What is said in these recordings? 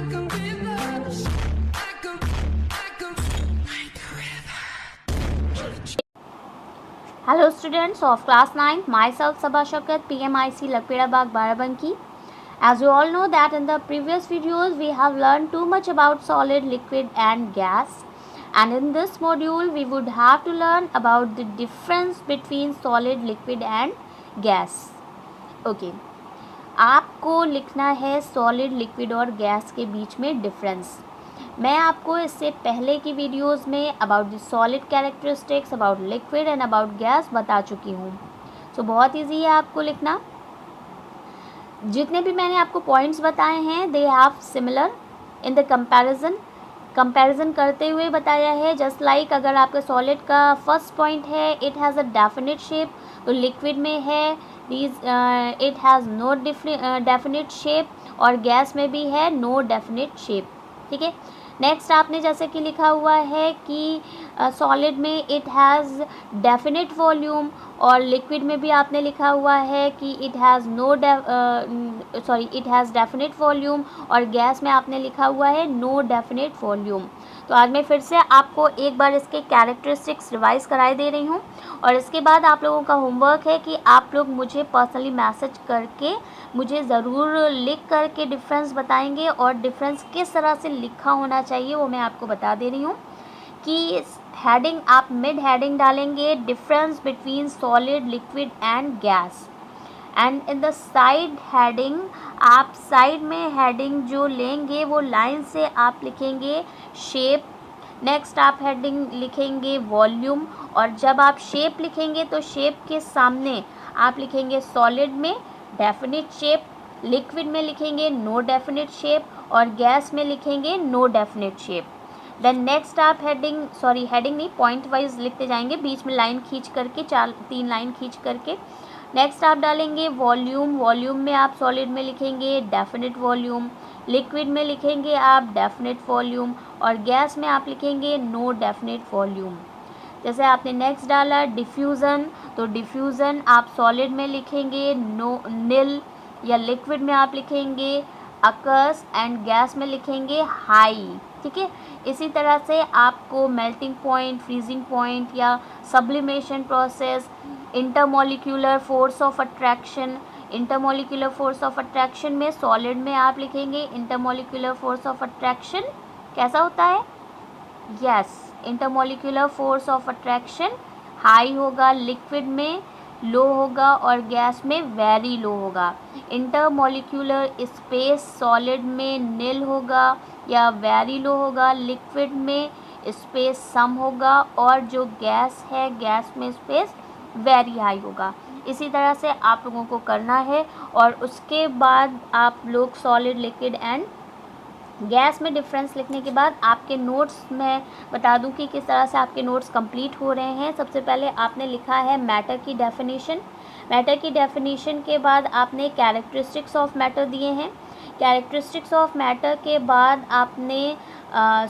Hello students of class 9th, myself Sabha Shaukat, PMIC Lakpeda Bagh Barabanki. As you all know that in the previous videos we have learned too much about solid, liquid and gas, and in this module we would have to learn about the difference between solid, liquid and gas. Okay, आपको लिखना है solid, liquid और gas के बीच में difference. मैं आपको इससे पहले की वीडियोस में about the solid characteristics, about liquid and about gas बता चुकी हूँ. सो बहुत इजी है आपको लिखना. जितने भी मैंने आपको पॉइंट्स बताए हैं they have similar in the comparison करते हुए बताया है. जस्ट लाइक अगर आपका सॉलिड का फर्स्ट पॉइंट है it has a definite shape, तो लिक्विड में है it has no definite shape, और गैस में भी है नो डेफिनेट शेप. ठीक है. नेक्स्ट आपने जैसे कि लिखा हुआ है कि सॉलिड में इट हैज़ डेफिनेट वॉल्यूम, और लिक्विड में भी आपने लिखा हुआ है कि it has it has definite volume, और गैस में आपने लिखा हुआ है नो डेफिनेट वॉल्यूम. तो आज मैं फिर से आपको एक बार इसके कैरेक्टरिस्टिक्स रिवाइज कराई दे रही हूँ, और इसके बाद आप लोगों का होमवर्क है कि आप लोग मुझे पर्सनली मैसेज करके मुझे ज़रूर लिख करके डिफरेंस बताएंगे, और डिफरेंस किस तरह से लिखा होना चाहिए वो मैं आपको बता दे रही हूँ. कि हेडिंग आप मिड हेडिंग डालेंगे difference between solid, liquid and gas, and in the side heading आप साइड में हेडिंग जो लेंगे वो लाइन से आप लिखेंगे शेप. नेक्स्ट आप हेडिंग लिखेंगे वॉल्यूम, और जब आप शेप लिखेंगे तो शेप के सामने आप लिखेंगे सॉलिड में डेफिनेट शेप, लिक्विड में लिखेंगे नो डेफिनेट शेप, और गैस में लिखेंगे no definite shape. Then next आप हेडिंग नहीं, पॉइंट वाइज लिखते जाएंगे, बीच में लाइन खींच करके 3 लाइन खींच करके. नेक्स्ट आप डालेंगे वॉल्यूम में आप सॉलिड में लिखेंगे डेफिनेट वॉल्यूम, लिक्विड में लिखेंगे आप डेफिनेट वॉल्यूम, और गैस में आप लिखेंगे नो डेफिनेट वॉल्यूम. जैसे आपने नेक्स्ट डाला डिफ्यूज़न, तो डिफ्यूज़न आप सॉलिड में लिखेंगे निल, या लिक्विड में आप लिखेंगे अकर्स, एंड गैस में लिखेंगे हाई. ठीक है. इसी तरह से आपको मेल्टिंग पॉइंट, फ्रीजिंग पॉइंट या sublimation process, intermolecular force of attraction में सॉलिड में आप लिखेंगे इंटरमोलिक्यूलर फोर्स ऑफ अट्रैक्शन कैसा होता है. Yes, intermolecular force of attraction high होगा, लिक्विड में लो होगा, और गैस में वेरी लो होगा. इंटरमोलिक्यूलर स्पेस सॉलिड में निल होगा या वेरी लो होगा, लिक्विड में स्पेस सम होगा, और जो गैस है गैस में स्पेस वेरी हाई होगा. इसी तरह से आप लोगों को करना है, और उसके बाद आप लोग सॉलिड, लिक्विड एंड गैस में डिफरेंस लिखने के बाद आपके नोट्स मैं बता दूं कि किस तरह से आपके नोट्स कंप्लीट हो रहे हैं. सबसे पहले आपने लिखा है मैटर की डेफिनेशन के बाद आपने कैरेक्टरिस्टिक्स ऑफ मैटर दिए हैं. कैरेक्टरिस्टिक्स ऑफ मैटर के बाद आपने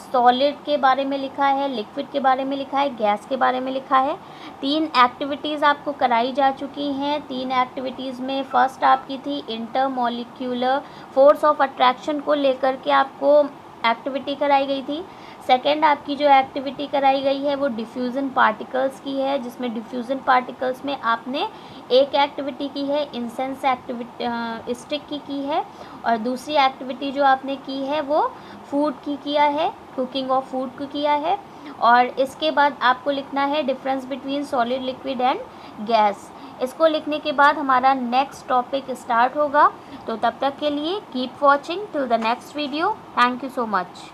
सॉलिड के बारे में लिखा है, लिक्विड के बारे में लिखा है, गैस के बारे में लिखा है. 3 एक्टिविटीज़ आपको कराई जा चुकी हैं. 3 एक्टिविटीज़ में फर्स्ट आपकी थी इंटरमोलिक्यूलर फोर्स ऑफ अट्रैक्शन को लेकर के आपको एक्टिविटी कराई गई थी. सेकेंड आपकी जो एक्टिविटी कराई गई है वो डिफ्यूज़न पार्टिकल्स की है, जिसमें डिफ्यूज़न पार्टिकल्स में आपने एक एक्टिविटी की है इंसेंस एक्टिविटी स्टिक की है, और दूसरी एक्टिविटी जो आपने की है वो फूड की किया है, कुकिंग ऑफ फूड को किया है. और इसके बाद आपको लिखना है difference between solid, liquid and gas. इसको लिखने के बाद हमारा नेक्स्ट टॉपिक स्टार्ट होगा. तो तब तक के लिए keep watching till the next video. Thank you so much.